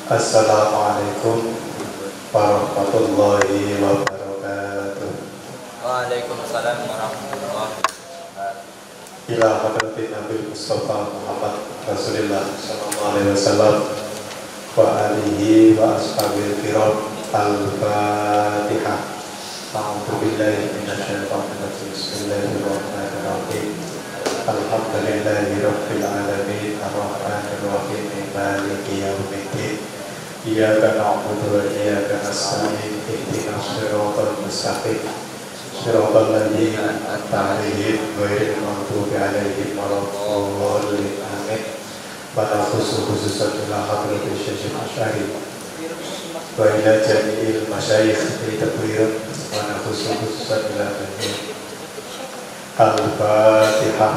Assalamualaikum warahmatullahi wabarakatuh. Waalaikumsalam warahmatullahi wabarakatuh. Ila hadratin Nabi Mustafa Muhammad Rasulullah sallallahu alaihi wasallam wa alihi wa ashabil kiram. Al-Fatihah. A'udzu billahi minasyaitonir rajim. Bismillahirrahmanirrahim. Alhamdulillahi rabbil alamin arrahmanir rahim maliki yaumiddin. Iyyaka na'budu wa iyyaka nasta'in ihdinas siratal mustaqim siratal ladzina an'amta 'alaihim ghairil maghdubi 'alaihim waladdallin amin. Pada khususan ila hadratil Syekh Asy'ari wa ila jami'il masyayikh fi taqrir wa khususan ila Al-Fatihah.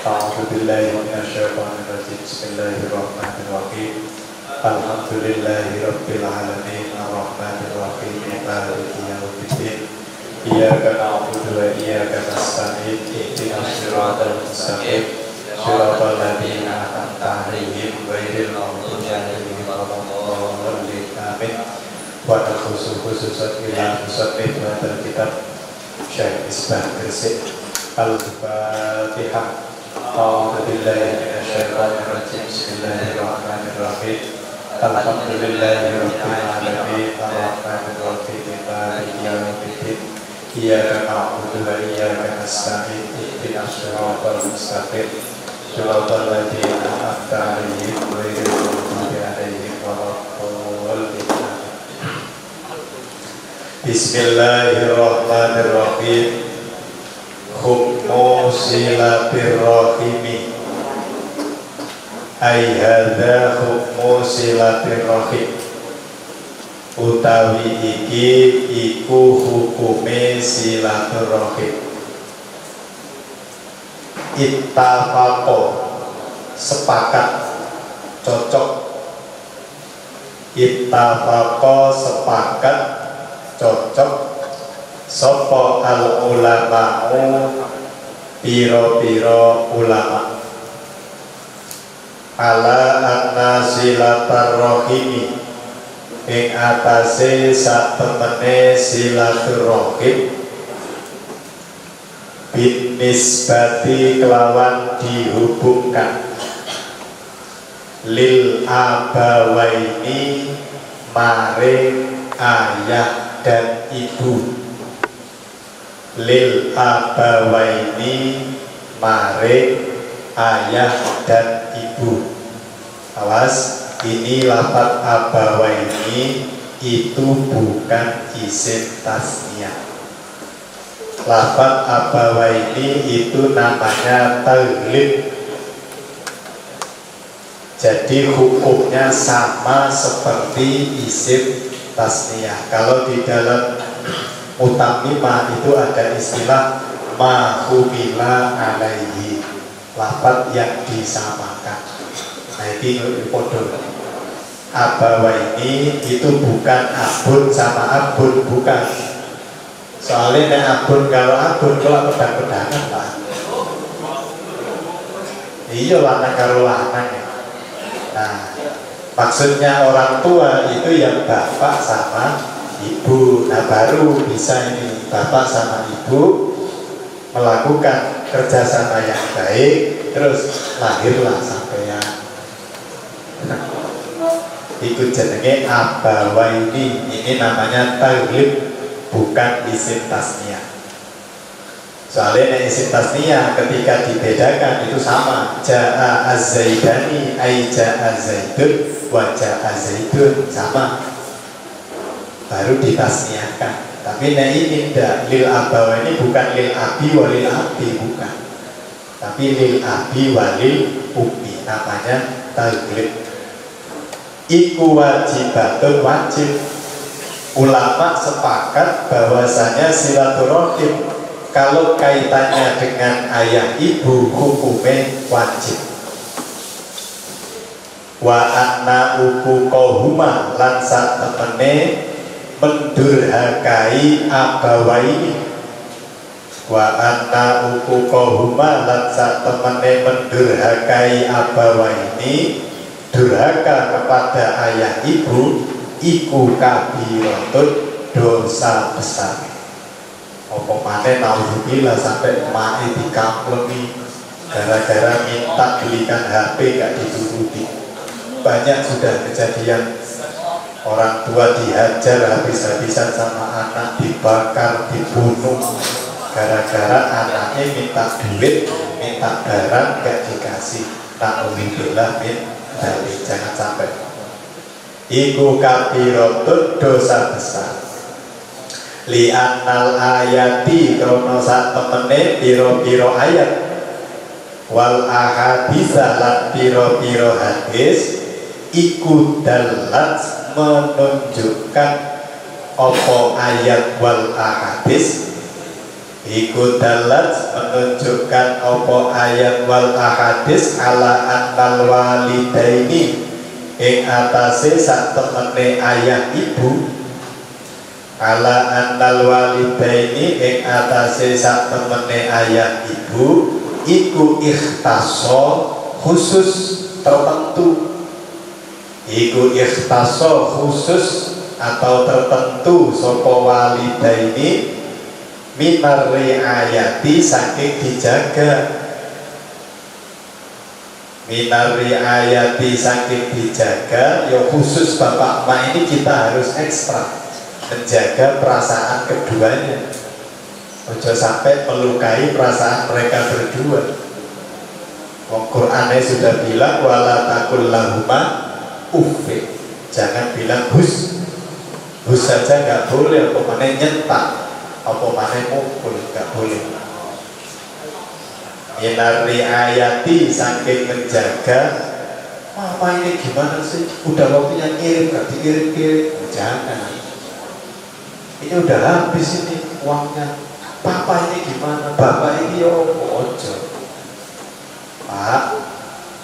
A'udzu billahi minasyaitonir rajim. Bismillahirrahmanirrahim. Alhamdulillahi rabbil alamin arrahmanir rahim maliki yaumiddin. Iyyaka na'budu wa iyyaka nasta'in ihdinas siratal mustaqim siratal ladzina an'amta 'alaihim ghairil maghdubi 'alaihim waladdallin amin. Wa khususan ila musannif hadzal kitab Syekh Isbah Gresik. Al-Fatihah. A'udzu billahi minasyaitonir rajim. Bismillahirrahmanirrahim. Alhamdulillahi rabbil alamin arrahmanir rahim maliki yaumiddin. Iyyaka na'budu wa iyyaka nasta'in ihdinas siratal mustaqim siratal ladzina an'amta 'alaihim ghairil maghdubi 'alaihim waladdallin. Bismillahirrahmanirrahim. Hukmu silaturrahimi. Ai hadza hukmu silaturrahim. Utawi iki iku hukume silaturrahim. Ittafaqo sepakat, cocok. Ittafaqo sepakat, cocok. Sopo al ulama'u piro-piro ulama ala anna silaturrahimi ing atase satemene silaturrahim bin nisbati kelawan dihubungkan lil abawaini maring ayah dan ibu. Lil abawaini maring ayah dan ibu. Awas, ini lafaz abawaini itu bukan isim tasniyah. Lafaz abawaini itu namanya taglib. Jadi hukumnya sama seperti isim tasniyah. Kalau di dalam mutammimah itu ada istilah mahumila alaihi, lafaz yang disamakan. Nah ini podo. Abawaini itu bukan abun sama abun, bukan. Soalnya abun kalau pedang-pedangan lah. Iya lanang karo lanang ya. Nah maksudnya orang tua itu yang bapak sama ibu. Nah baru bisa ini bapak sama ibu melakukan kerjasama yang baik, terus lahirlah sampeyan. Ikut jenenge abawaini. Ini namanya taglib, bukan isim tasniyah. Soalnya isim tasniyah ketika dibedakan itu sama. Ja'a az-zaidani ay ja'a zaidun wa ja'a zaidun, sama, baru ditasniahkan. Tapi nah ini tidak, lil abawa ini bukan lil abi walil abi, bukan, tapi lil abi walil ummi, namanya taglib. Iku wajibatun, wajib. Ulama sepakat bahwasanya silaturahim kalau kaitannya dengan ayah ibu hukumnya wajib. Wa anna uquqahuma lan satemene mendurhakai abawaini. Wa anna uquqahuma lan satemene mendurhakai abawaini durhaka kepada ayah ibu iku kabiratun, dosa besar. Apa maneh naudzubillah sampai emak dikaplemi gara-gara minta belikan HP gak dituruti. Banyak sudah kejadian orang tua dihajar habis-habisan sama anak, dibakar, dibunuh gara-gara anaknya minta duit, minta barang gak dikasih. Naudzubillah min dzalik, jangan sampai. Iku kabiratun, dosa besar. Li'annal ayati krono sak temene piro-piro ayat wal ahaditsa lan piro-piro hadis iku dalat menunjukkan apa ayat wal ahadis iku dalat menunjukkan apa ayat wal ahadis ala annal walidaini ing atase sak temene ayah ibu ala annal walidaini ing atase sak temene ayah ibu iku ikhtaso khusus tertentu, iku ikhtaso khusus atau tertentu sopo walidaini minar riayati saking dijaga, minar riayati saking dijaga. Ya khusus bapak emak ini kita harus ekstra menjaga perasaan keduanya. Ojo sampai melukai perasaan mereka berdua. Al-Qur'annya sudah bilang wala takul lahuma uffin. Jangan bilang hus. Hus saja nggak boleh, apa mana nyentak, apa mana mukul, nggak boleh. Minar riayati saking menjaga. Mama ini gimana sih? Udah waktunya ngirim, nggak dikirim-kirim. Jangan. Ini udah habis ini uangnya. Papa ini gimana? Bapak ini ojo. Pak,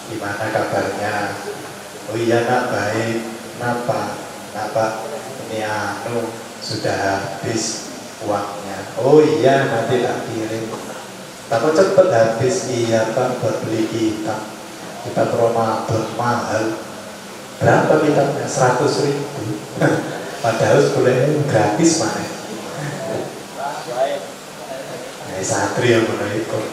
gimana kabarnya? Oh iya nak, baik. Kenapa? Ini sudah habis uangnya. Oh iya, nanti tak kirim. Tapi cepet habis. Iya Pak, buat beli kita Ramadan mahal. Berapa kitabnya? 100.000. Padahal sekolahnya gratis mana? Santri yang menaikkan.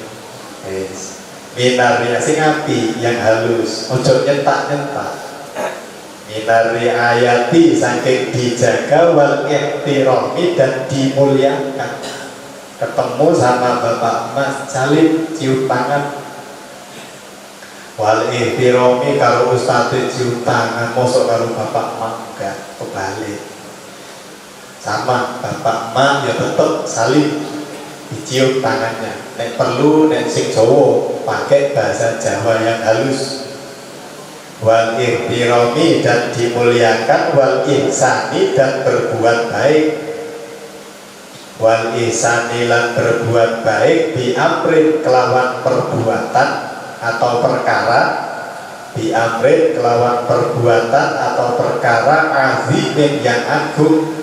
Minari sing api yang halus, ojo nyentak-nyentak. Minari ayati saking dijaga wal ihtirami dan dimuliakan. Ketemu sama bapak mas salim cium tangan. Wal ihtirami karo ustadz cium tangan, mosok karo bapak mas enggak, kebalik. Sama bapak mas ya tetep salim dicium tangannya. Nek perlu nek sing Jawa pakai bahasa Jawa yang halus. Wal ihtirami dan dimuliakan, wal ihsani dan berbuat baik. Wal ihsani lan berbuat baik diamrin kelawan perbuatan atau perkara, diamrin kelawan perbuatan atau perkara azimin yang agung.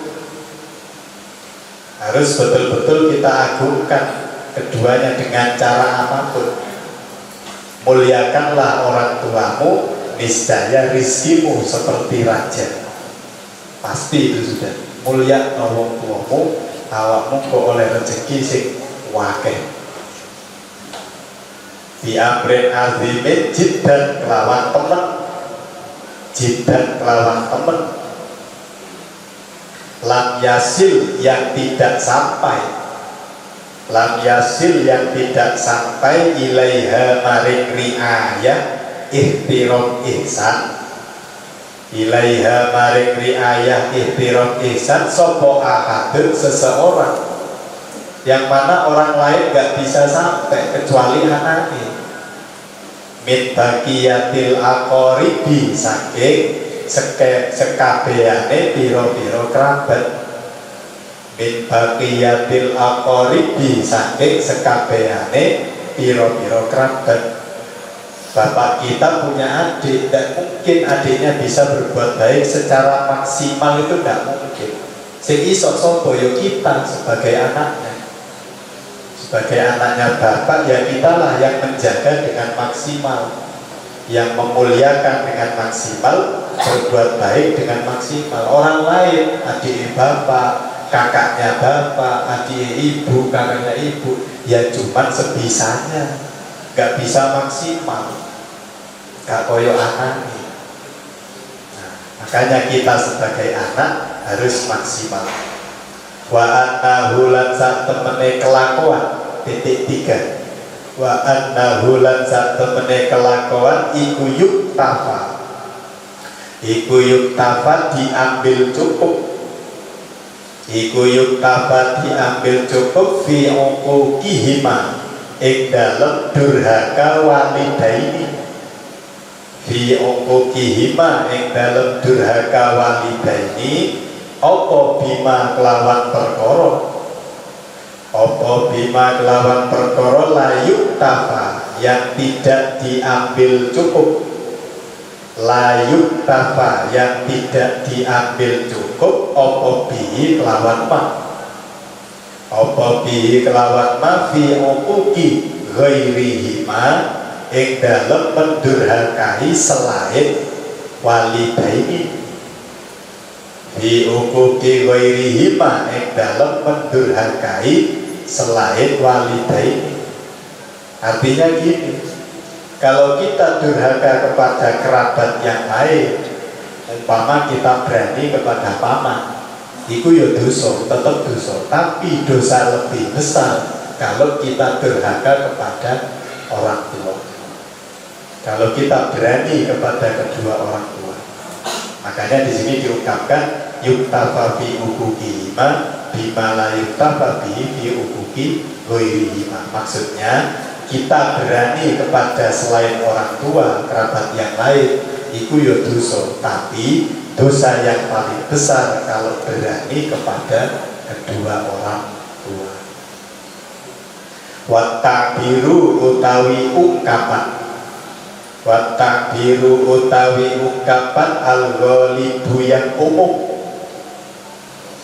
Harus betul-betul kita agungkan keduanya dengan cara apapun. Muliakanlah orang tuamu, niscaya rizkimu seperti raja. Pasti itu sudah. Mulia orang tuamu, awakmu kok oleh rezeki sing wakeh. Diamrin azimin jiddan kelawan temen, jiddan kelawan temen. Lam yasil yang tidak sampai, lam yasil yang tidak sampai ilaiha maring riayah ihtiram ihsan, ilaiha maring riayah ihtiram ihsan sopo ahadun seseorang yang mana orang lain gak bisa sampai kecuali anaknya. Min baqiyatil aqoribi saking sekabehane piro-piro kerabat. Min baqiyatil aqoribi saking sekabehane piro-piro kerabat. Bapak kita punya adik, tidak mungkin adiknya bisa berbuat baik secara maksimal, itu tidak mungkin. Sing iso sapa yo kita sebagai anaknya. Sebagai anaknya bapak ya kitalah yang menjaga dengan maksimal. yang memuliakan dengan maksimal, berbuat baik dengan maksimal. Orang lain, adik bapak, kakaknya bapak, adik ibu, kakaknya ibu, ya cuma sebisanya, gak bisa maksimal, gak koyo anak. Nah, makanya kita sebagai anak harus maksimal. Wa annahu lan sak temene kelakuan, titik 3. Wa annahu lan sak temene kelakuan iku yuktafa. Iku yuktafa diambil cukup. Iku yuktafa diambil cukup fi uqukihima ing dalem durhaka walidaini. Fi uqukihima ing dalem durhaka walidaini. Apa bima kelawan perkara, apa bima kelawan perkara layuk tafa yang tidak diambil cukup, layuk tafa yang tidak diambil cukup, apa bihi kelawan ma, apa bihi kelawan ma fi uquqi ghairihima ing dalem mendurhakai selain walidaini. Di uquqi ghairihima ing dalem mendurhakai selain walidaini. Artinya gini, kalau kita durhaka kepada kerabat yang lain, umpama kita berani kepada paman, itu ya dosa, tetap dosa, tapi dosa lebih besar kalau kita durhaka kepada orang tua. Kalau kita berani kepada kedua orang tua, makanya di sini diungkapkan yuktafa fi uquqihima bima la yuktafa fi uquqi ghairihima. Maksudnya kita berani kepada selain orang tua, kerabat yang lain, itu ya dosa, tapi dosa yang paling besar kalau berani kepada kedua orang tua. Wa ta'biru utawi ungkapan, wa ta'biru utawi ungkapan al-ghalibu yang umum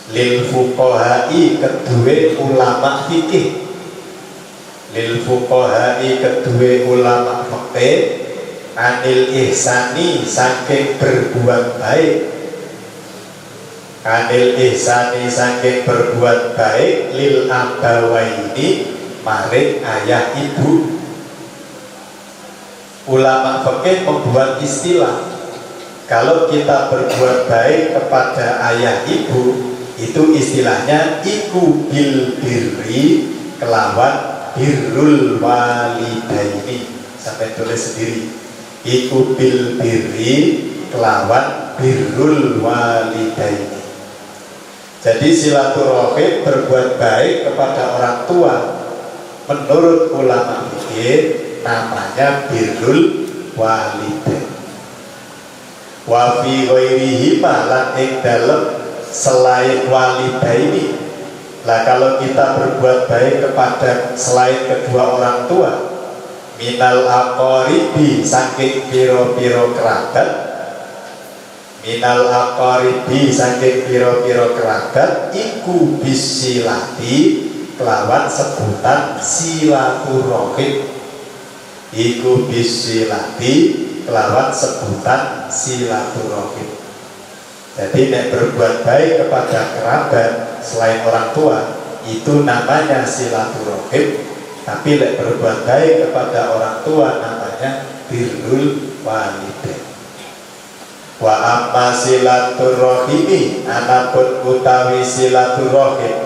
lil fuqahai kedue ulama fikih, lil fuqahai kedue ulama fikih anil ihsani saking berbuat baik, anil ihsani saking berbuat baik lil abawaini maring ayah ibu. Ulama fikih membuat istilah, kalau kita berbuat baik kepada ayah ibu, itu istilahnya iku bil birri kelawan birrul walidaini. Sampai tulis sendiri, iku bil birri kelawan birrul walidaini. Jadi silaturahim, berbuat baik kepada orang tua, menurut ulama fikih namanya birrul walidain. Wa fi ghairihima lan ing dalem selain walidaini. Lah kalau kita berbuat baik kepada selain kedua orang tua, minal aqaribi saking piro-piro kerabat, minal aqaribi saking piro-piro kerabat, iku bisilati kelawan sebutan silaturahim, iku bisilati kelawan sebutan silaturahim. Jadi nek berbuat baik kepada kerabat selain orang tua itu namanya silaturahim, tapi nek berbuat baik kepada orang tua namanya birrul walidain. Wa amma silaturahimi anapun utawi silaturahim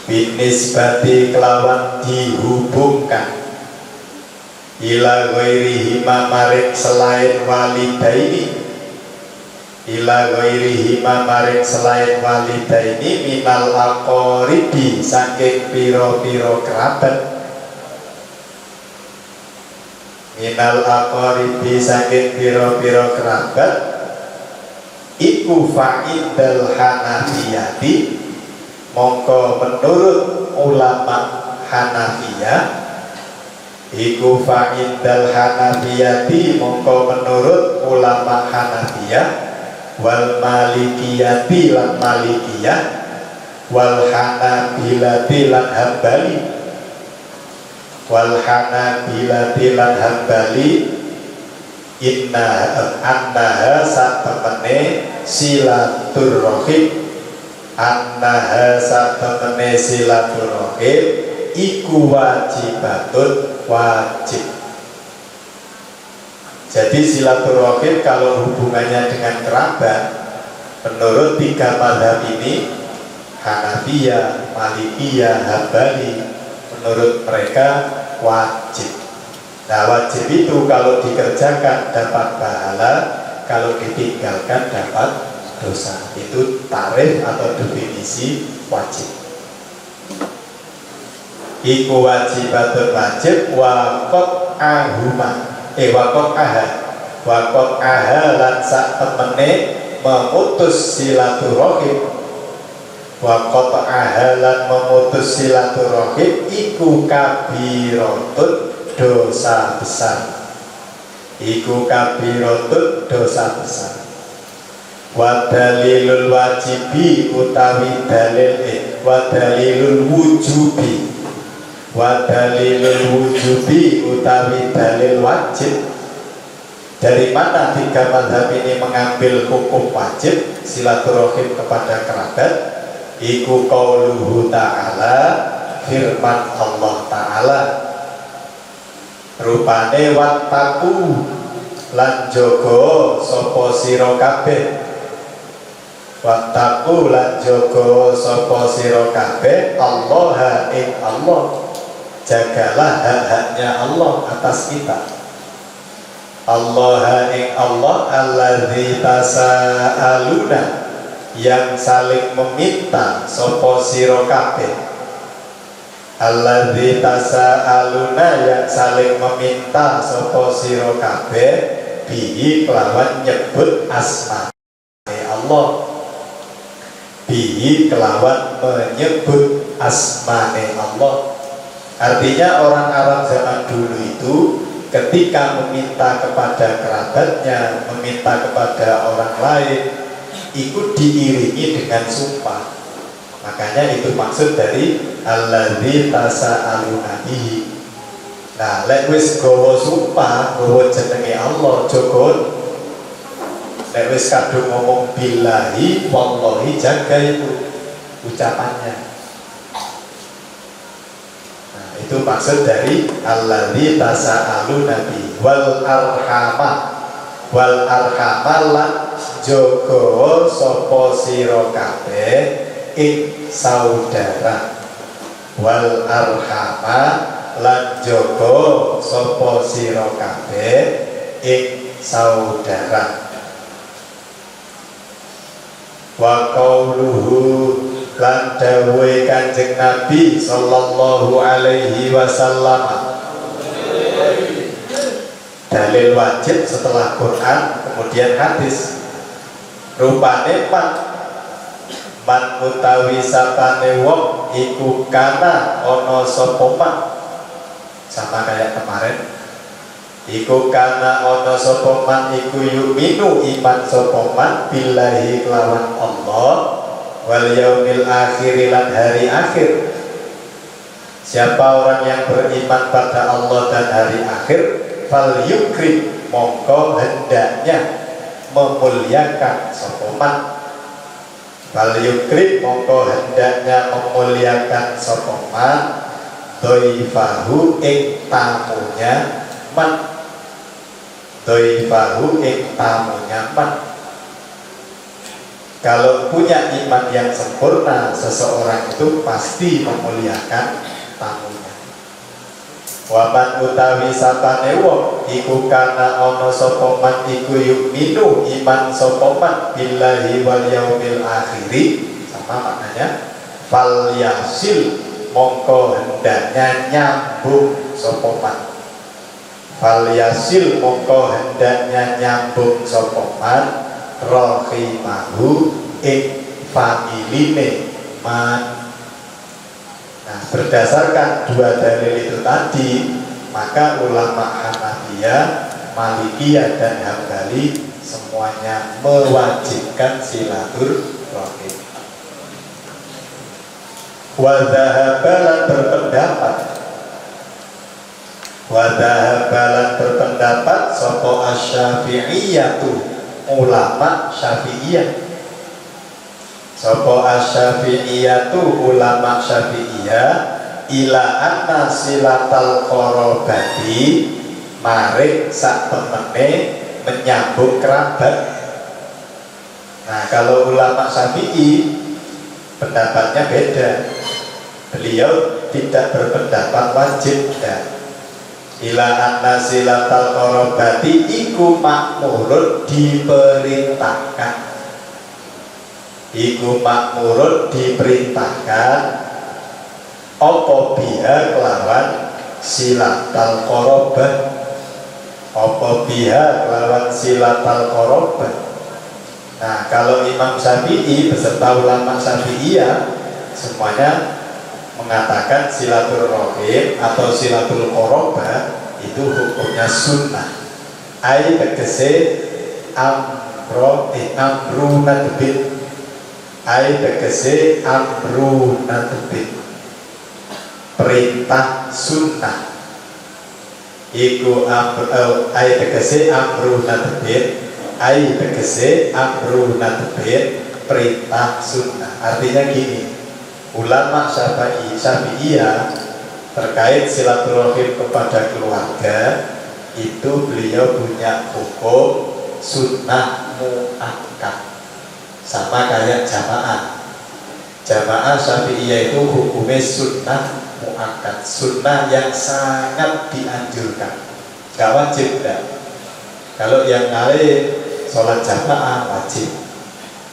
binisbati kelawan dihubungkan ila ghairihima maring selain walidaini, ila ghairihima maring selain walidaini minal aqaribi saking piro-piro kerabat, minal aqaribi saking piro-piro kerabat, iku fa'indal hanafiyati mongko menurut ulama Hanafiyah, iku fa'indal hanafiyati mongko menurut ulama Hanafiyah, wal malikiyati lan malikiyah, wal hanabilati lan hambali, wal hanabilati lan hambali, annaha satemene silaturrahim, annaha satemene silaturrahim iku wajibatun, wajib. Jadi silaturrahim kalau hubungannya dengan kerabat, menurut 3 mazhab ini, Hanafiyah, Malikiyah, Hambali, menurut mereka wajib. Nah, wajib itu kalau dikerjakan dapat pahala, kalau ditinggalkan dapat dosa. Itu tarif atau definisi wajib. Iku wajibatun, wajib, wakot ahuma, wakot aha lan sak temene memutus silaturahim, wakot aha lan memutus silaturahim iku kabirotun, dosa besar. Iku kabirotun, dosa besar. Wa dalilul wajibi utawi dalil wa dalilul wujubi, wa dalilul wujubi utawi dalil wajib. Dari mana 3 mazhab ini mengambil hukum wajib silaturahim kepada kerabat? Iku qauluhu ta'ala, firman Allah ta'ala, rupane wattaqu lan jaga sapa sira kabeh, wattaqu lan jaga sapa sira kabeh Allah ing Allah, jagalah hak-haknya Allah atas kita. Allah ing Allah alladzi tasaaluna, yang saling meminta sapa sira kabeh, alladzi tasaaluna, yang saling meminta sapa sira kabeh, bihi kelawan nyebut asma Allah, bihi kelawan menyebut asma-Ne Allah. Artinya orang Arab zaman dulu itu ketika meminta kepada kerabatnya, meminta kepada orang lain, itu diiringi dengan sumpah. Makanya itu maksud dari alladzi tasaaluna bihi. Nah, lek wis gawa sumpah, gawa jenenge Allah, jogon. Lek wis kadung ngomong billahi wallahi, jaga itu ucapannya. Itu maksud dari alladzi tasaaluna bihi. Wal arhama, wal arhama lan jaga sapa sira kabeh ing saudara. Wal arhama lan jaga sapa sira kabeh ing saudara. Wa qauluhu lan dawuhe Kanjeng Nabi sallallahu alaihi wasallam, dalil wajib setelah Quran kemudian hadis. Rupane man utawi sapane wong iku kana ana sapa man, sama kayak kemarin, iku kana ana sapa man iku yuminu iman sapa man billahi kelawan Allah, wal yaumil akhir lan hari akhir. Siapa orang yang beriman pada Allah dan hari akhir, fal yukrim, mongko hendaknya memuliakan sapa man, fal yukrim, mongko hendaknya memuliakan sapa man, dhaifahu ing tamunya man, dhaifahu ing tamunya man. Kalau punya iman yang sempurna, seseorang itu pasti memuliakan tamunya. Waman utawi sapane wong iku kana ana sapa man iku yuminu iman sapa man billahi wal yaumil akhiri, sama maknanya, fal yasil, mongko hendaknya nyambung sapa man, fal yasil, mongko hendaknya nyambung sapa man, rahimahu ing familine man. Nah, berdasarkan 2 dalil itu tadi, maka ulama Hanafiyah, Malikiyah dan Hambali semuanya mewajibkan silaturahim. Wadhahabalan berpendapat berpendapat sopo asy-Syafi'iyatu, ulama Syafi'iyah. Sopo asy-Syafi'iyatu, ulama Syafi'iyah, ila anna silatal qarabati, maring sak temene menyambung kerabat. Nah, kalau ulama Syafi'i pendapatnya beda. Beliau tidak berpendapat wajib ya. Ila anna silatal qarabati iku makmurun, diperintahkan. Iku makmurun, diperintahkan. Apa biha kelawan silatal qarabah. Apa biha kelawan silatal qarabah. Nah, kalau Imam Syafi'i beserta ulama Syafi'iyah semuanya mengatakan silaturahim atau silatul qarabah itu hukumnya sunnah. Ai tegese amru nadbin. Ai tegese amru nadbin. Perintah sunnah. Iku ai tegese amru nadbin. Ai tegese amru nadbin, perintah sunnah. Artinya gini, ulama Syafi'iyah terkait silaturahim kepada keluarga itu beliau punya hukum sunnah muakkad, sama kayak jamaah. Jamaah Syafi'iyah itu hukumnya sunnah muakkad, sunnah yang sangat dianjurkan, gak wajib enggak. Kalau yang lain sholat jamaah wajib.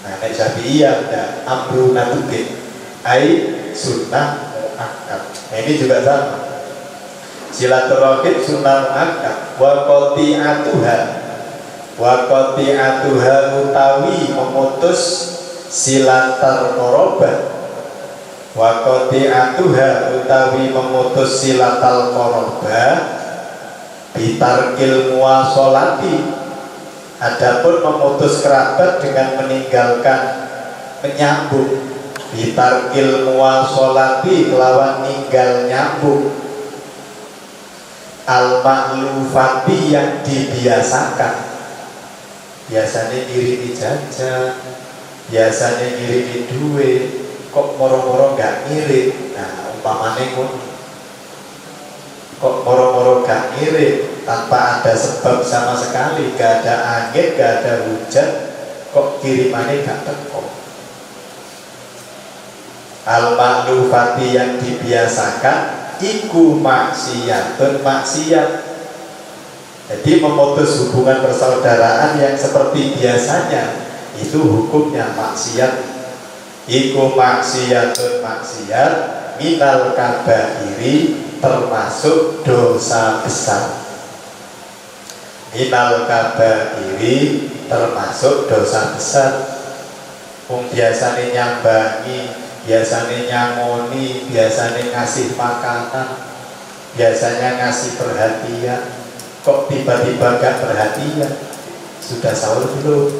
Nah, nek Syafi'iyah ada amru nadbin, ai sunnah muakkad. Nah, ini juga sama. Silaturahim sunnah muakkad. Wa qati'atuha utawi memutus silatul qarabah. Wa qati'atuha utawi memutus silatul qarabah bitarkil muwasolati. Adapun memutus kerabat dengan meninggalkan menyambung, bitarkil muwasolati kelawan ninggal nyambung, al-ma'lufati yang dibiasakan. Biasanya ngirimi jajan, biasanya ngirimi duit, kok moro-moro gak ngirim. Nah, umpamanya kok moro-moro gak ngirim tanpa ada sebab sama sekali, gak ada angin, gak ada hujan, kok kirimannya gak teko. Al-ma'lufati yang dibiasakan iku maksiyatun, maksiat. Jadi memutus hubungan persaudaraan yang seperti biasanya itu hukumnya maksiat. Iku maksiyatun, maksiat minal kabairi, termasuk dosa besar. Minal kabairi, termasuk dosa besar. Biasanya nyambangi, biasanya nyangoni, biasanya ngasih makanan, biasanya ngasih perhatian, kok tiba-tiba gak perhatian? Sudah sahur belum?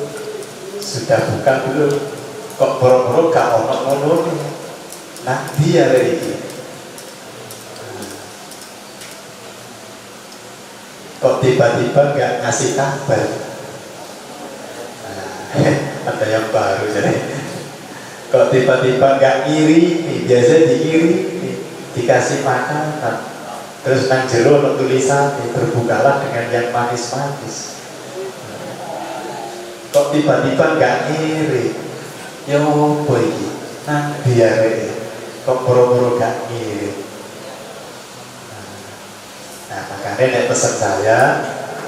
Sudah buka belum? Kok boro-boro gak ono-ono? Nah, dia lagi. Kok tiba-tiba gak ngasih kabar? Nah, ada yang baru jadi. Kok tiba-tiba gak ngirimi? Biasa diirimi, dikasih makanan. Terus nang jero ono tulisan, berbukalah dengan yang manis-manis. Kok tiba-tiba gak ngirim? Ya apa iki? Nang diare. Kok boro-boro gak ngirim? Nah, makanya nek pesan saya,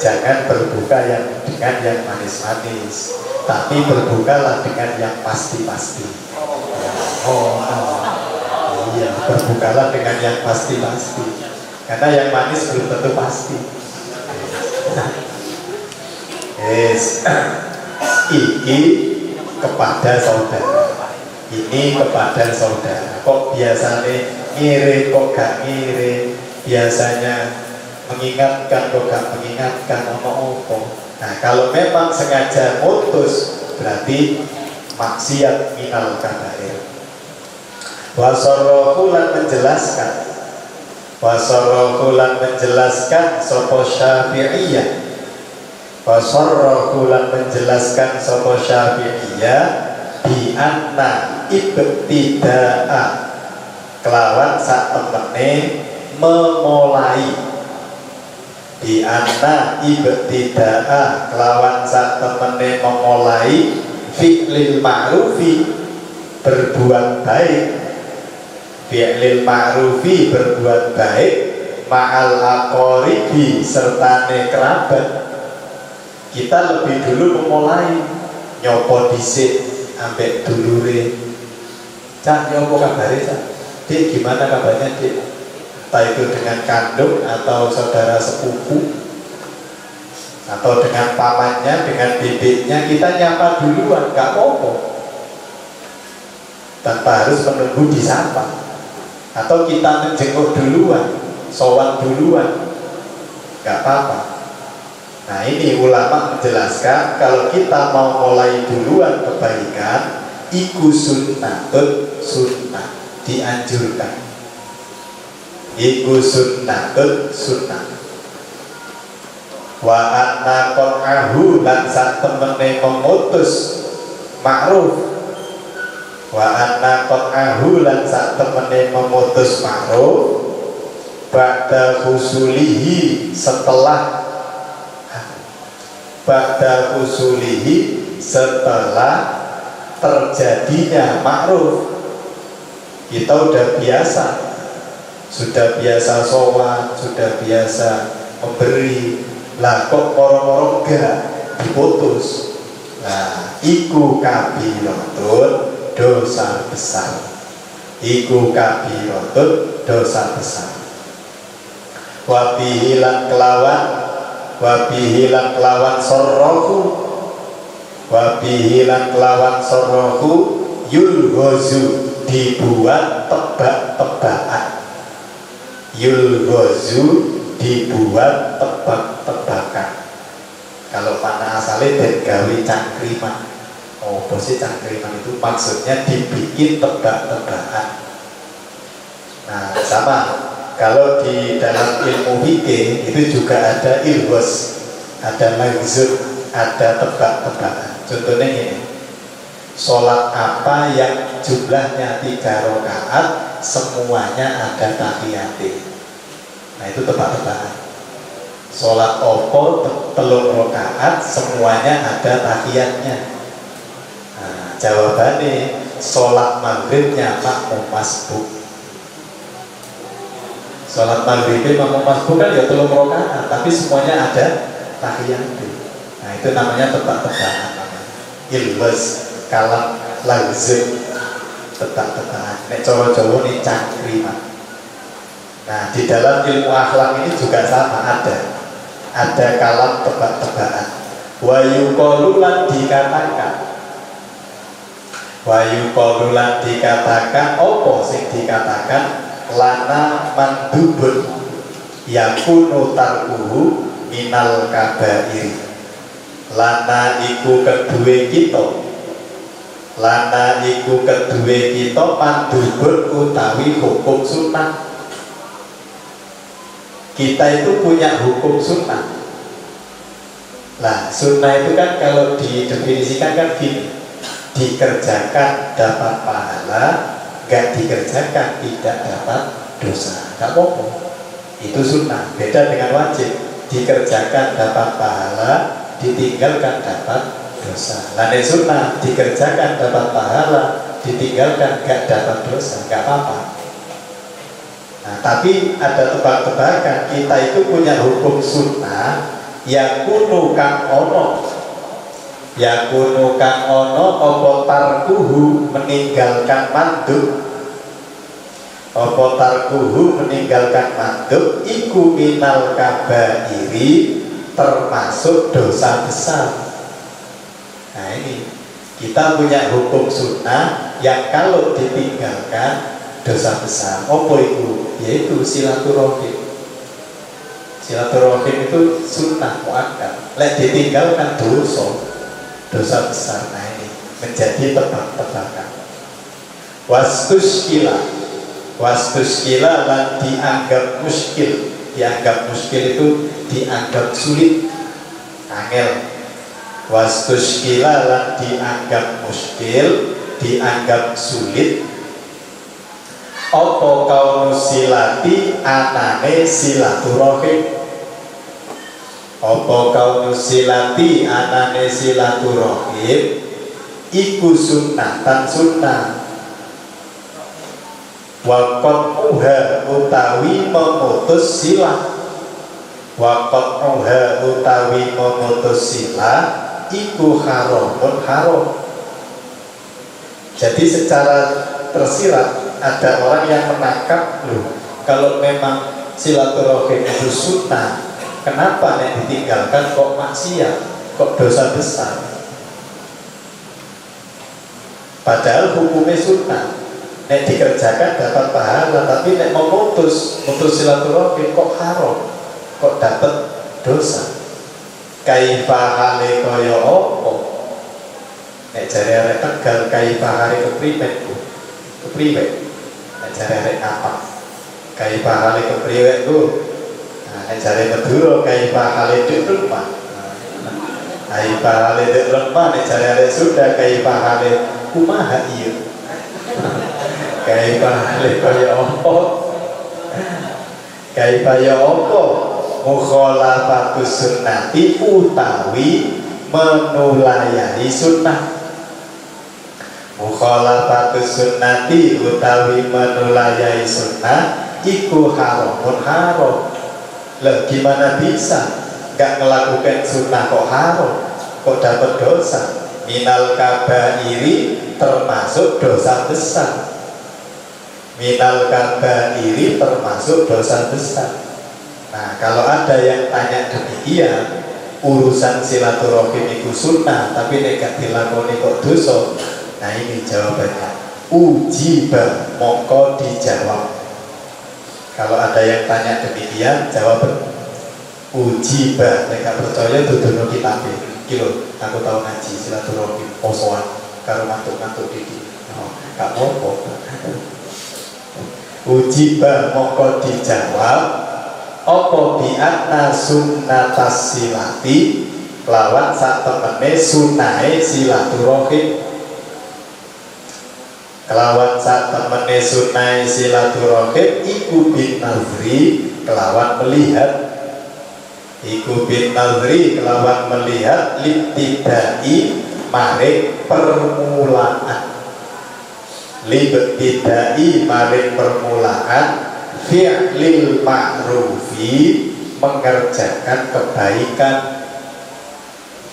jangan berbuka dengan yang manis-manis, tapi berbukalah dengan yang pasti-pasti. Iya, berbukalah dengan yang pasti-pasti. Karena yang manis belum tentu pasti. Iki kepada saudara. Ini kepada saudara. Kok biasanya ngirim, kok gak ngirim? Biasanya mengingatkan, kok gak mengingatkan, apa-apa. Nah, kalau memang sengaja mutus, berarti maksiat minal kabair. Wasarrohu lan menjelaskan, Wasarrahu lan menjelaskan sapa Syafi'iyah. Wasarrahu lan menjelaskan sapa Syafi'iyah bi anna ibtida'a kelawan sak temene memulai. Bi anna ibtida'a kelawan sak temene memulai fi'lil ma'rufi berbuat baik. Fi'lil ma'rufi berbuat baik ma'al aqaribi sertane kerabat. Kita lebih dulu memulai nyopo dhisik ambek dulure. Cak, nyopo kabare, Cak? Dik, gimana kabarnya, Dik? Entah itu dengan kandung atau saudara sepupu atau dengan pamannya, dengan bibiknya, kita nyapa duluan, gak apa-apa. Tanpa harus menunggu disapa. Atau kita menjenguk duluan, sowan duluan, gak apa-apa. Nah, ini ulama menjelaskan kalau kita mau mulai duluan kebaikan, iku sunnatun, sunnah, dianjurkan. Iku sunnatun, sunnah. Wa anna qat'ahu lan sak temene memutus ma'ruf. Wa anna qat'ahu lan sak temene memutus ma'ruf ba'da husulihi setelah terjadinya ma'ruf. Kita sudah biasa sowan, sudah biasa memberi. Lah kok moro-moro gak diputus. Nah, iku kabiratun, dosa besar. Iku kabiratun, dosa besar. Wa bihi lan kelawan sorrohu. Wa bihi lan kelawan sorrohu yulghozu dibuat tebak-tebakan. Yulghozu dibuat tebak-tebakan. Kalau mana asalnya dan gawe cangkriman. Oh, posisi cangkriman itu maksudnya dibikin tebak-tebakan. Nah, sama. Kalau di dalam ilmu fikih itu juga ada ilghos, ada maghzub, ada tebak-tebakan. Contohnya ini, sholat apa yang jumlahnya 3 rakaat semuanya ada tahiyati. Nah, itu tebak-tebakan. Sholat opo 3 rakaat semuanya ada tahiyatnya. Nah, jawabannya sholat maghribnya makmum masbuk. Sholat maghrib makmum masbuk kan ya 3 rakaat, tapi semuanya ada tahiyat. Nah, itu namanya tebak-tebakan. Ilwas kalam lazim tebak-tebakan. Nek coro-coro ini cangkriman. Nah, di dalam ilmu akhlak ini juga sama, ada kalam tebak-tebakan. Wa yuqalulan dikatakan opo sing dikatakan lana mandubun yakunu tarkuhu minal kabairi. Lana iku kedue kita mandubun utawi hukum sunnah. Kita itu punya hukum sunnah. Lah, sunnah itu kan kalau didefinisikan kan gini, dikerjakan dapat pahala, gak dikerjakan tidak dapat dosa. Gak apa-apa, itu sunnah. Beda dengan wajib, dikerjakan dapat pahala, ditinggalkan dapat dosa. Lain sunnah, dikerjakan dapat pahala, ditinggalkan gak dapat dosa. Gak apa-apa. Nah, tapi ada tebak-tebakan. Kita itu punya hukum sunnah yakunu kang ono apa tarkuhu meninggalkan mandub iku minal kabairi termasuk dosa besar. Nah, ini kita punya hukum sunnah yang kalau ditinggalkan dosa besar. Apa itu? Yaitu silaturahim. Silaturahim itu sunnah muakkad. Lek ditinggalkan dosa besar. Nah, ini menjadi tebak-tebakan. Wastuskila Wastuskila lan dianggap muskil. Dianggap muskil itu dianggap sulit, angel. Wastuskila lan dianggap muskil, dianggap sulit. Apa kaunu silati anane silaturahim. Apa kaunu silati anane silaturahim iku sunnatan sunnah. Wakot uha utawi memutus silah. Wakot uha utawi memutus silah iku haramun haram. Jadi secara tersirat ada orang yang menangkap, loh, kalau memang silaturahim itu sunnah, kenapa nek ditinggalkan kok maksiat, kok dosa besar? Padahal hukumnya sunnah, nek dikerjakan dapat pahala, tapi nek memutus silaturahim kok haram, kok dapat dosa. Kaifa hale kaya apa? Nek jare arek Tegal kaifa hale kepriwe? Nek jare arek apa? Kaifa hale kepriwe ku? Nek jare Madura kaifa hale dik rumah. Kaifa hale dik rumah, nek jare arek Sunda kaifa hale kumaha ieu. Kaifa hale kaya apa? Kaifa ya apa? Mukhalafatus sunnati utawi menulayani sunnah. Mukhalafatus sunnati utawi menulayani sunnah iku haramun haram. Lah gimana bisa gak melakukan sunnah kok haram, kok dapat dosa? Minal kabairi termasuk dosa besar. Minal kabairi termasuk dosa besar. Nah, kalau ada yang tanya demikian, urusan silaturahim itu sunnah, tapi nek dilakoni kok dosa. Nah, ini jawabannya. Ujiba, mongko dijawab. Kalau ada yang tanya demikian, jawab ujiba. Nek gak percaya dudono kitab iki lho, aku tahu ngaji silaturahim posoan karo mantuk-mantuk iki. Oh, gak apa-apa. Ujiba, mongko dijawab. Apa bi'atna sunnatas silati lawan sak temene sunahe silaturahim. Kelawan sak temene sunahe silaturahim iku bin nazri kelawan melihat. Iku bin nazri kelawan melihat libtidai maring permulaan. Libtidai maring permulaan fi'lil ma'rufi mengerjakan kebaikan.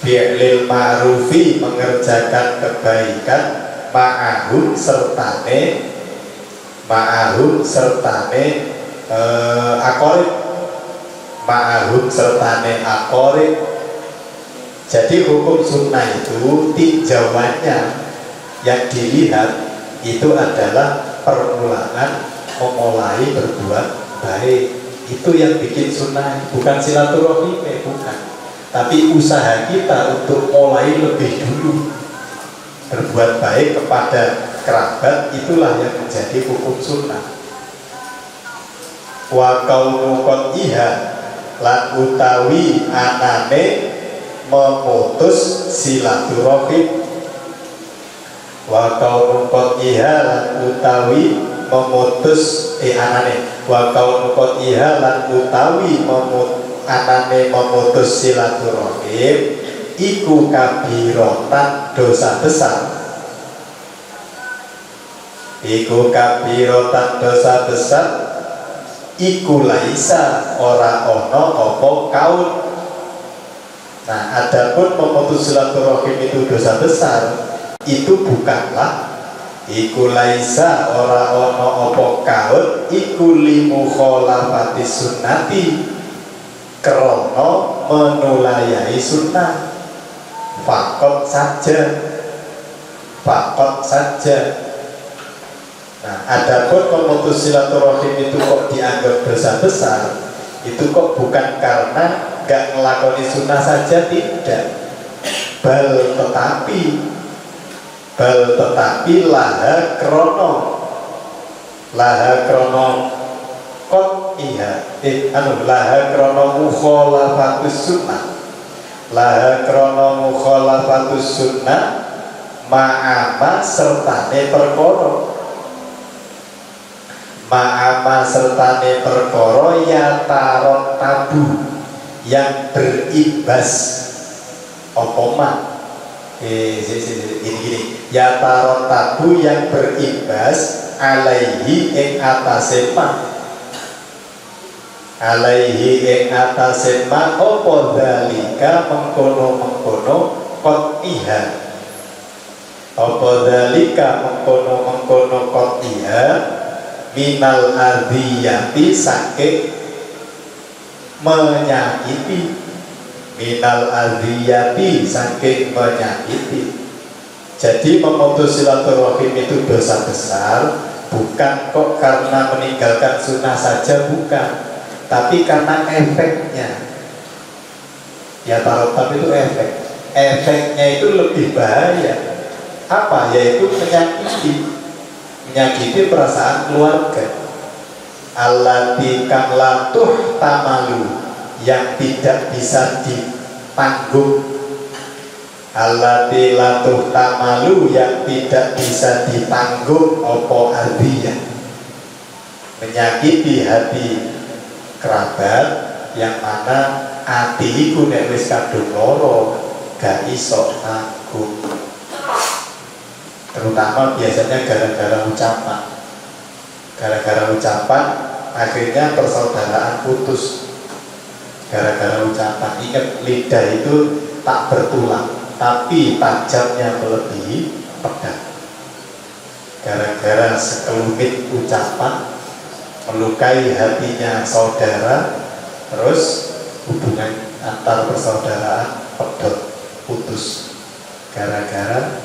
Fi'lil ma'rufi mengerjakan kebaikan ma'ahum sertane akorib. Ma'ahum sertane akorib. Jadi hukum sunnah itu tinjauannya yang dilihat itu adalah permulaan memulai berbuat baik. Itu yang bikin sunnah, bukan silaturahim, bukan. Tapi usaha kita untuk mulai lebih dulu berbuat baik kepada kerabat, itulah yang menjadi hukum sunnah. Wa kaunu qadhiha lan utawi anane memutus silaturahim. Wa kaunu qadhiha lan utawi memutus anane wa kaunu qadhiha lan utawi anane memutus silaturahim iku kabirotan dosa besar. Iku kabirotan dosa besar iku laisa ora ono apa kaun. Nah, adapun memutus silaturahim itu dosa besar, itu bukanlah iku laisa ora ono apa kaun iku limu kholafati sunnati krono menulayai sunnah. Fakot saja. Nah, adapun memutus silaturahim itu kok dianggap dosa besar, itu kok bukan karena gak ngelakoni sunnah saja, tidak. Bal tetapi laha krono laha krono kot iya laha krono mukhalafatus sunnah, laha krono mukhalafatus sunnah ma'ama sertane perkara, ma'ama sertane perkara ya tarot tabu yang beribas opoma gini ya tarot tabu yang beribas alaihi ing atase ma, alaihi ing atase ma apa dalika mengkono kot iha, apa dalika mengkono kot iha minal adziyati saking menyakiti, minal adziyati saking menyakiti. Jadi memutus silaturahim itu dosa besar, bukan kok karena meninggalkan sunnah saja, bukan, tapi karena efeknya. Ya tarot itu efeknya itu lebih bahaya. Apa? Yaitu menyakiti perasaan keluarga. Allati kang latuh tamalu yang tidak bisa ditanggung, allati latuh tamalu yang tidak bisa ditanggung opo adziyah, menyakiti hati kerabat yang mana ati iku nek wis kadung loro gak iso tanggung, terutama biasanya gara-gara ucapan akhirnya persaudaraan putus gara-gara ucapan. Ingat, lidah itu tak bertulang tapi tajamnya melebihi pedang. Gara-gara sekelumit ucapan melukai hatinya saudara, terus hubungan antar persaudaraan pedot putus gara-gara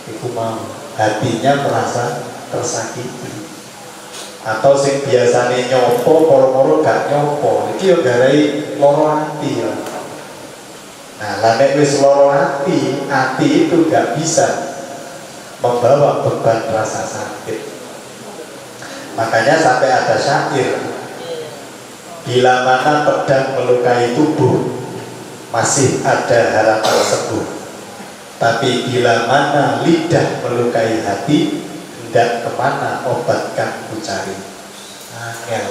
itu mau hatinya merasa tersakiti. Atau sing biasane nyopo moro-moro gak nyopo, iki yo garai loro ati ya. Nah, lah nek wis loro ati itu gak bisa membawa beban rasa sakit. Makanya sampai ada syair, bila mana pedang melukai tubuh masih ada harapan sembuh, tapi bila mana lidah melukai hati, hendak kemana obatkan ku cari. Angel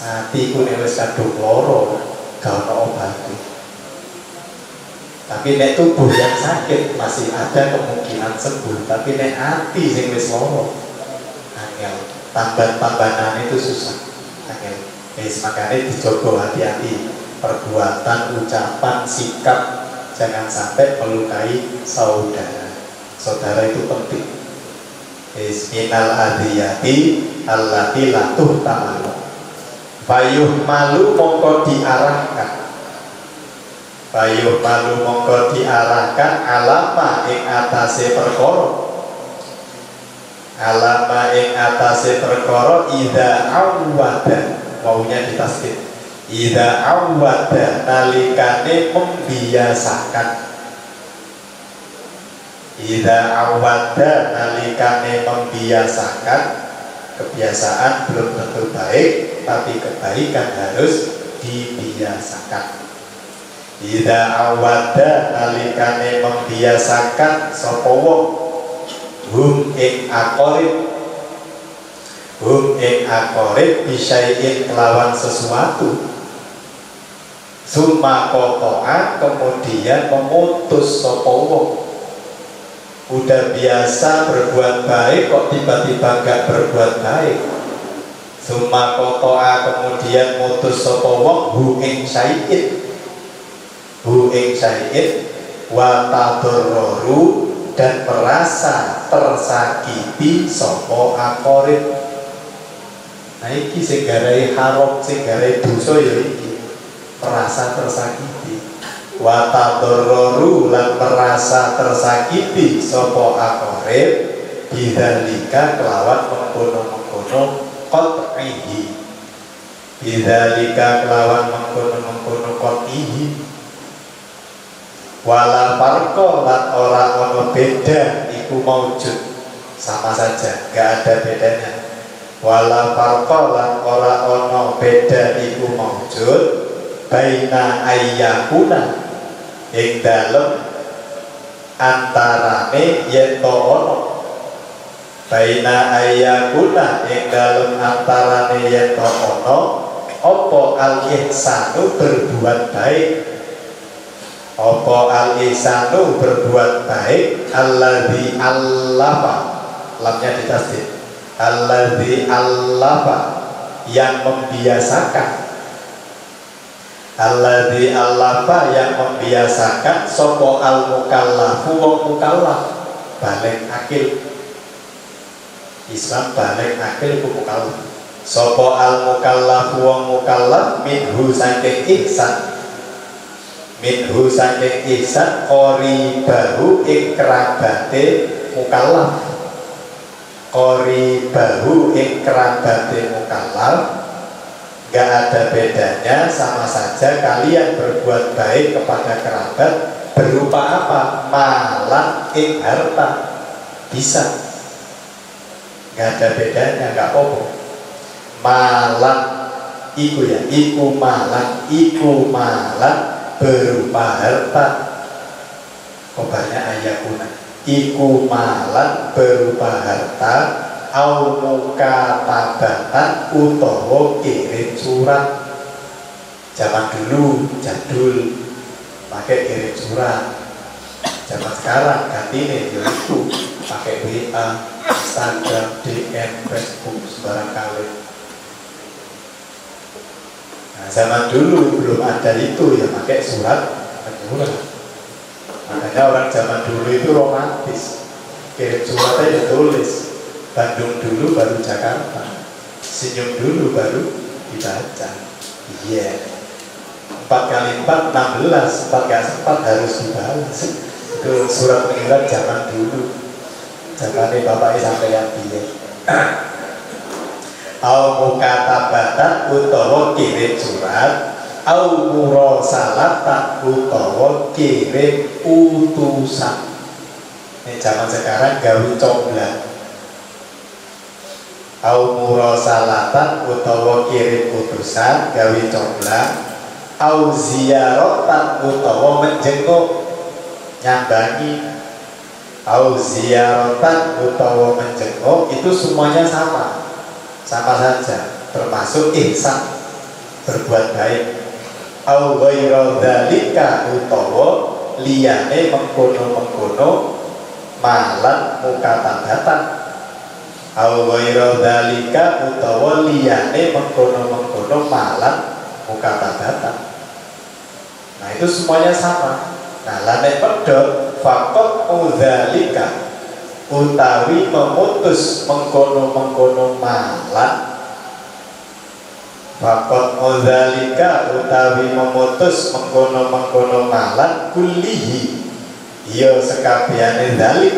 hatiku nek wis kadung loro gak ono obate. Tapi nek tubuh yang sakit masih ada kemungkinan sembuh, tapi nek hati sing wis loro angel, tambahan-tambahan itu susah. Angel makanya dijogo hati-hati perbuatan, ucapan, sikap, jangan sampai melukai saudara. Saudara itu penting. Minal adiyati allati latuh tamalu bayuh malu mongko diarahkan, bayuh malu mongko diarahkan alama ing atase perkara, alama ing atase perkara ida awwada, maunya ditasbih, ida awwada nalikane membiasakan, ida awada nalikane membiasakan. Kebiasaan belum tentu baik, tapi kebaikan harus dibiasakan. Ida awada nalikane membiasakan sapa wong hum ing aqarib bisyai'in kelawan sesuatu, summa qata'a kemudian memutus sapa wong. Udah biasa berbuat baik kok tiba-tiba gak berbuat baik. Summa qata'a kemudian mutus sapa wong hu ing syai'in wa tadarraru dan merasa tersakiti sapa aqarib. Nah iki sing garai haram, sing garai dosa ya iki, merasa tersakiti. Wa tadarraru lan merasa tersakiti sapa aqarib bidzalika kelawan mengkono-mengkono qat'ihi, bidzalika kelawan mengkono-mengkono qat'ihi. Wala farqa lan ora ono beda iku maujud, sama saja, gak ada bedanya. wala farqalan ora ono beda iku maujud baina ayyakuna ing dalem antarane yen to ono baina ayyakuna ing dalem antarane yen to ono apa al-ihsanu berbuat baik, apa al-ihsanu berbuat baik, alladzi allafa, lamnya ditasdid, alladzi allafa, yang membiasakan, alladzi allafa, yang membiasakan sapa al-mukallafu wong mukallaf, balik akil, Islam balik akil ku mukallaf. Sopo al mukallaf wong mukallaf minhu saking ihsan, minhu saking ihsan qoribahu ing kerabate mukallaf, qoribahu ing kerabate mukallaf. Gak ada bedanya, sama saja kalian berbuat baik kepada kerabat berupa apa? Malan ing harta, bisa, gak ada bedanya, gak apa-apa. Malan iku ya, iku malan berupa harta. Kobarnya ayakuna, iku malan berupa harta, au mukatabatan utawa kirim surat. Zaman dulu jadul pakai kirim surat, zaman sekarang ganti nih itu pakai WA, Instagram, DM, Facebook, sembarang kali. Nah, zaman dulu belum ada itu ya pakai surat menyurat. Makanya orang zaman dulu itu romantis, kirim surat aja tulis, Bandung dulu baru Jakarta, senyum dulu baru dibaca. Iya, 4 kali 4 16, 4 kali 4 harus dibalas. Itu surat menyurat zaman dulu, zamannya bapaknya sampai yang dia. Au mukatabatan utawa kirim surat, au murasalatan utawa kirim utusan. Ini zaman sekarang gawe comblang. Au murasalatan utawa kirim utusan gawe comblang, au ziaratan utawa menjenguk nyambangi, au ziaratan utawa menjenguk, itu semuanya sama saja, termasuk ihsan, berbuat baik. Au ghairu dzalika utawa liyane mengkono-mengkono malan mukatabatan, au ghairu dzalika utawa liyane mengkono-mengkono malan mukatabatan. Nah itu semuanya sama. Nah lane pedot fakot udzalika utawi memutus mengkono-mengkono malan, fakot udzalika utawi memutus mengkono-mengkono malan, kullihi ya sekabehane dzalik,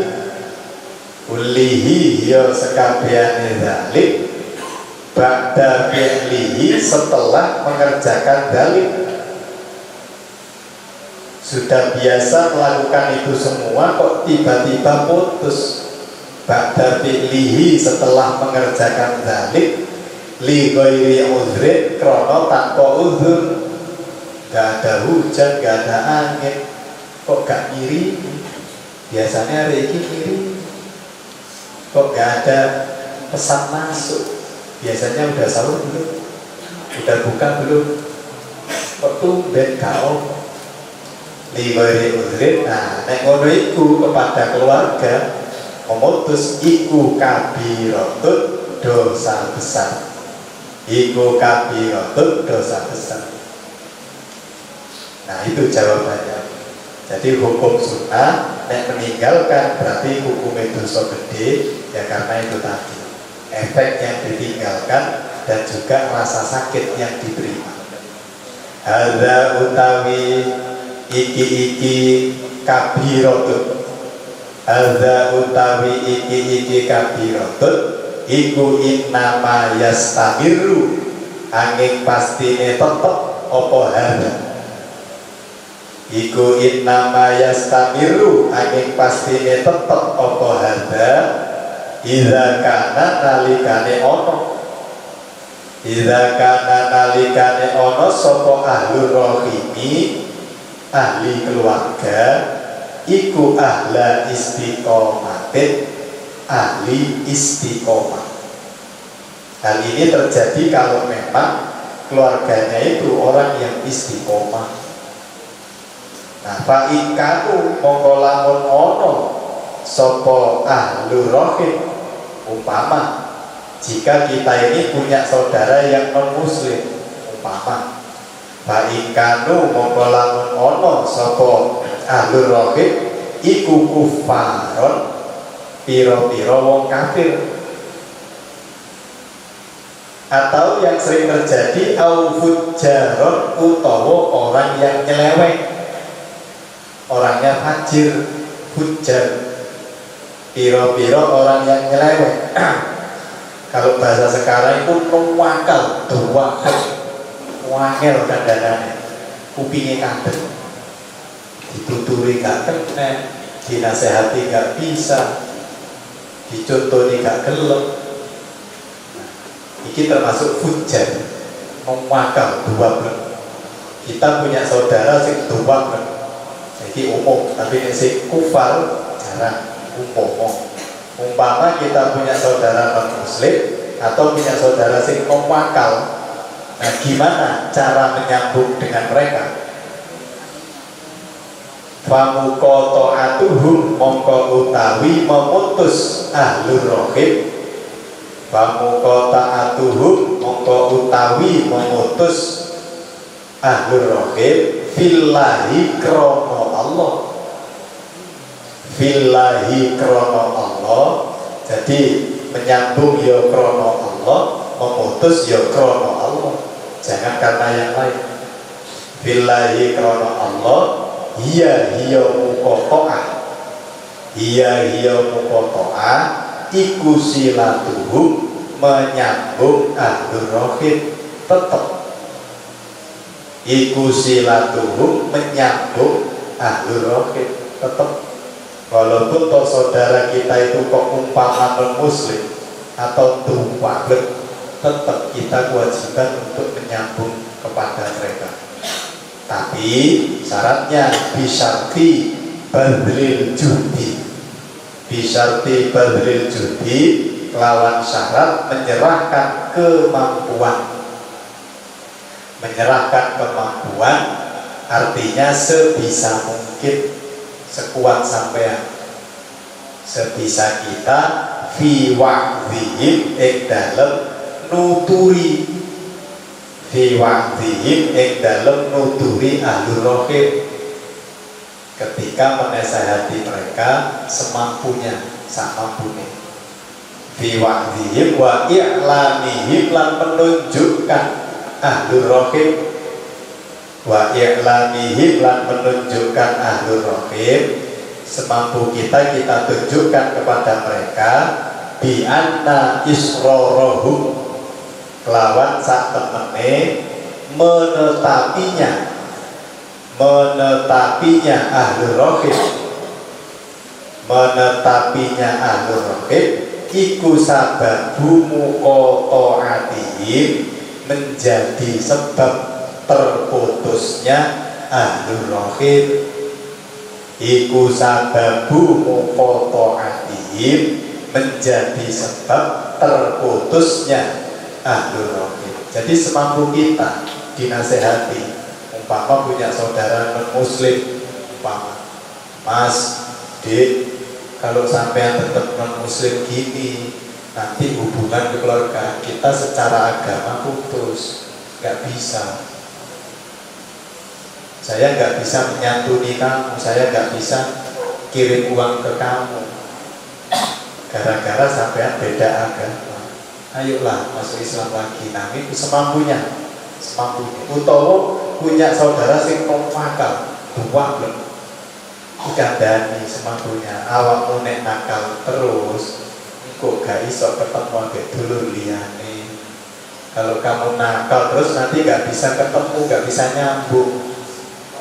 kullihi ya sekabehane dzalik, ba'da fi'lihi setelah mengerjakan dzalik. Sudah biasa melakukan itu semua kok tiba-tiba putus. Ba'da fi'lihi setelah mengerjakan dzalik, li ghairi udhrin krono tanpa udhur, gak ada hujan, gak ada angin, kok gak ngiri. Biasanya hari ini ngiri, kok gak ada pesan masuk. Biasanya udah sahur belum, udah buka belum, kok tumben kau liwari udhrin. Nah, nek ngono iku kepada keluarga memutus iku kabiratun, dosa besar. Iku kabiratun, dosa besar. Nah, itu jawabannya. Jadi hukum sunnah nek meninggalkan berarti hukumnya dosa gede, ya karena itu tadi efek yang ditinggalkan dan juga rasa sakit yang diterima. Hadza utawi iki kabiratun, hadza utawi iki kabiratun, iku innama yastamiru, angin pastine tetep apa hadza, iku innama yastamiru, angin pastine tetep apa hadza, Idza kana nalikane ono, idza kana nalikane ono sapa ahlur rahimi, ahli keluarga, iku ahla istiqomatin, ahli istiqomah. Hal ini terjadi kalau memang keluarganya itu orang yang istiqomah. Nah, fa'ikanu mongko lamun ono sapa ahlur rahim, umpama jika kita ini punya saudara yang non muslim, umpama fa'ikanu mongko lamun ono sapa ahlur rahim iku kufaron, piro-piro wong kafir. Atau yang sering terjadi au fujjaron, utawa orang yang nyeleweng, orangnya fajir, fujjar, piro-piro orang yang nyeleweng. Kalau bahasa sekarang itu nuwakal, duwakal, wangel dandanane, kupingnya kadek, dituturi gak kena, dinasehati gak bisa, dicontoni gak gelem. Ini termasuk fujjar, memakal dua blek. Kita punya saudara sing dua blek, jadi umum. Tapi si kufar jarang, umum. Umpama kita punya saudara non muslim atau punya saudara sing memakal, nah gimana cara menyambung dengan mereka? Famuqata'atuhum mongko utawi memutus ahlur rahim, famuqata'atuhum mongko utawi memutus ahlur rahim fillahi krono Allah, fillahi krono Allah. Jadi menyambung ya krono Allah, memutus ya krono Allah, jangan karena yang lain. Fillahi krono Allah, hiya muqata'ah, hiya muqata'ah iku silatuhum, menyambung ahlur rahim, tetap iku silatuhum, menyambung ahlur rahim, tetap. Walaupun toh saudara kita itu kok umpama non muslim atau tumpah, tetap kita kewajiban untuk menyambung kepada mereka. Tapi syaratnya bisyarti badril judi, bisyarti badril judi, lawan syarat menyerahkan kemampuan. Menyerahkan kemampuan artinya sebisa mungkin, sekuat sampean, sebisa kita, fi wa'dhihim ing dalem nuturi, fi wa'dhihim ing dalem nuturi ahlur rahim, ketika menasihati mereka semampunya, samampune. Fi wa'dhihim wa i'lamihim, lan menunjukkan ahlur rahim, wa i'lamihim, lan menunjukkan ahlur rahim, semampu kita tunjukkan kepada mereka, bi anna israrahum, kelawan sak temene menetapinya ahlur rahim, menetapinya ahlur rahim iku sababu muqata'atihim, menjadi sebab terputusnya ahlur rahim, iku sababu muqata'atihim, menjadi sebab terputusnya ahlur rahim. Jadi semampu kita dinasehati. Umpama punya saudara non muslim, umpama, Mas, Dek, kalau sampai tetap non muslim gini, nanti hubungan keluarga kita secara agama putus, nggak bisa. Saya nggak bisa menyantuni kamu, saya nggak bisa kirim uang ke kamu, gara-gara sampean beda agama. Ayolah masuk Islam lagi. Nah itu semampunya, semampunya. Utawa punya saudara sing nakal, dua belum dikandani semampunya. Awakmu nek nakal terus, kok gak iso ketemu ambek dulur liyane. Kalau kamu nakal terus nanti gak bisa ketemu, gak bisa nyambung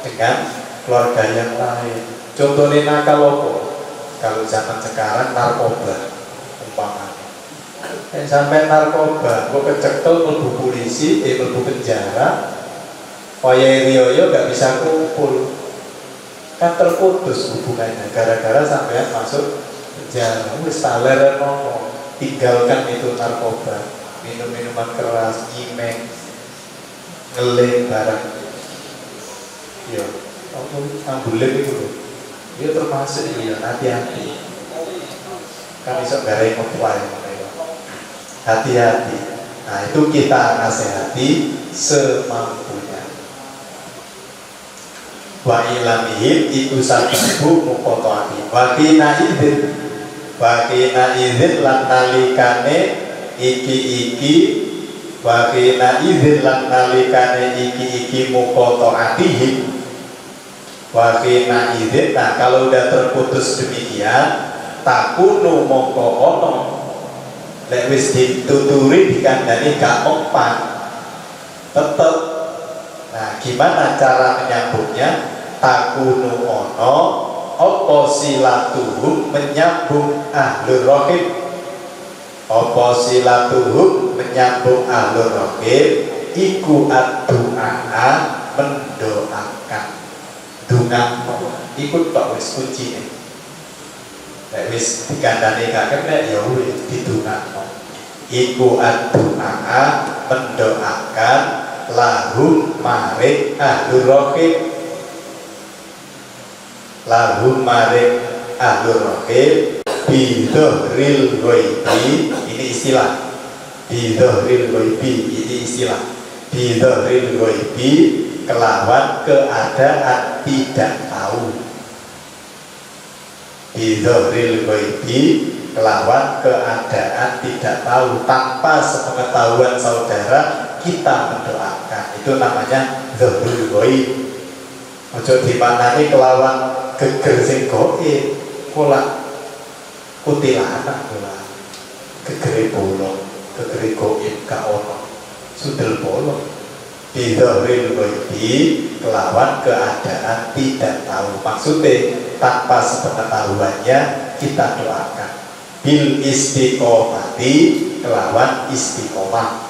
dengan keluarga yang lain. Contohnya nakal apa? Kalau zaman sekarang narkoba, umpamanya. Sampai narkoba, kok kecekel mlebu polisi, mlebu penjara, Wayai Riyoyo gak bisa kumpul, kan terputus hubungannya gara-gara sampean masuk penjara. Wis taler ngomong, tinggalkan itu narkoba, minum-minuman keras, nyimeng, ngeleng barang. Yo, aku ambulek itu loh. Dia termasuk ya, hati-hati. Kan bisa garai ngeplay. Hati-hati. Nah itu kita nasihati semampunya. Wa ilamihim iku sababu muqotoati. Wakina izin lan nalikane iki wakina izin lan nalikane iki muqotoatihim. Wakina izin. Nah kalau udah terputus demikian, takunu mongko ono lek wis dituturi dikandani gak mempan tetep. Nah gimana cara menyambungnya? Takunu ono opo silatuhum menyambung ahlur rahim, opo silatuhum menyambung ahlur rahim iku ad-du'a mendoakan. Dungan ikut tok wis kuncine. Nek wis dikandani gak kena ya wis didungakno. Iku ad-du'a mendoakan lahum maring ahlur rahim, lahum maring ahlur rahim bidhahril ghaibi. Ini istilah bidhahril ghaibi, ini istilah bidhahril ghaibi kelawan keadaan tidak tahu. Bidhahril ghaibi kelawan keadaan tidak tahu, tanpa sepengetahuan saudara kita mendoakan. Itu namanya dhahrul ghaib. Ojo dimanani kelawan geger sing gaib, pola kutilanak pola gegere bolong, gegere gaib gak ono, sudel bolong. Bidhahril ghaibi kelawan keadaan tidak tahu, maksudnya tanpa sepengetahuannya kita doakan. Bil istiqomati kelawan istiqomah.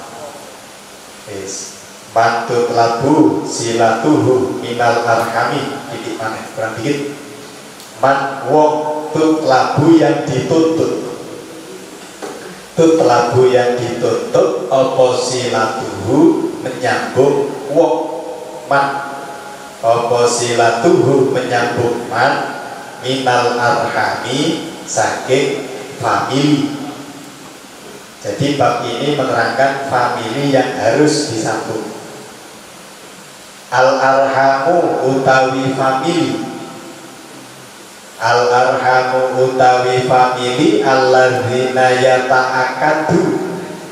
Bantut labu silatuhu minal arhami. Dikit mana? Kurang dikit. Man wong tut labu yang dituntut. Tut labu yang dituntut opo silatuhu menyambung wong man. Opo silatuhu menyambung man minal arhami saking famili. Jadi bab ini menerangkan famili yang harus disambung. Al-arhamu utawi famili, al-arhamu utawi famili alladzina yata'akadu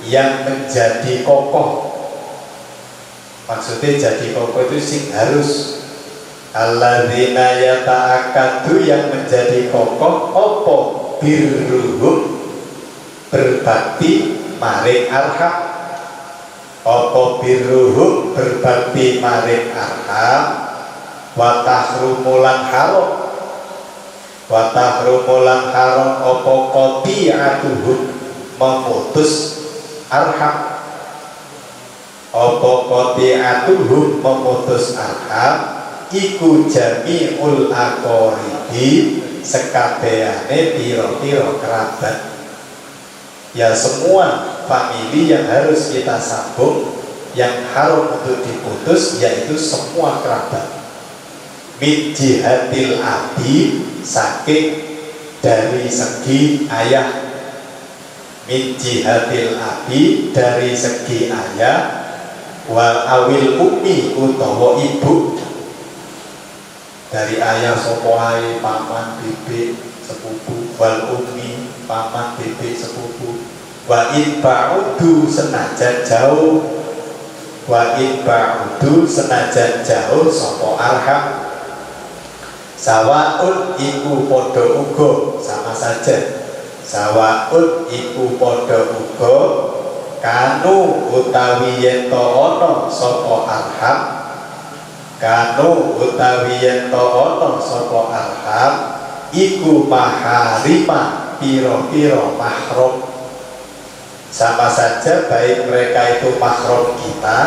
yang menjadi kokoh. Maksudnya jadi kokoh itu sing harus. Alladzina yata'akadu yang menjadi kokoh opo birruhum berbakti maring arham. Opo birruhum berbakti maring arham. Wa tahrumulan haram, wa tahrumulan haram opo qati'atuhum memutus arham. Opo qati'atuhum memutus arham iku jami'ul aqaribi sekabehane pira-pira kerabat. Ya semua famili yang harus kita sambung, yang haram untuk diputus, yaitu semua kerabat. Min jihatil abi saking dari segi ayah, min jihatil abi dari segi ayah, wal awil ummi utawa ibu. Dari ayah sapa ae, paman, bibi, sepupu, wal ummi paman, bibi, sepupu. Wa in ba'udu senajan jauh, wa in ba'udu senajan jauh sapa arham. Sawaun iku padha uga, sama saja. Sawaun iku padha uga kanu utawi yen to ana sapa arham. Kanu utawi yen to ana sapa arham iku maharima piro-piro mahrum. Sama saja baik mereka itu mahrum kita,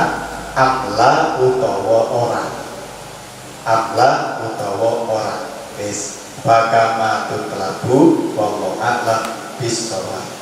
amla utawa orang, amla utawa orang. Wis bakama tutlabu wallahu a'lam bishawab.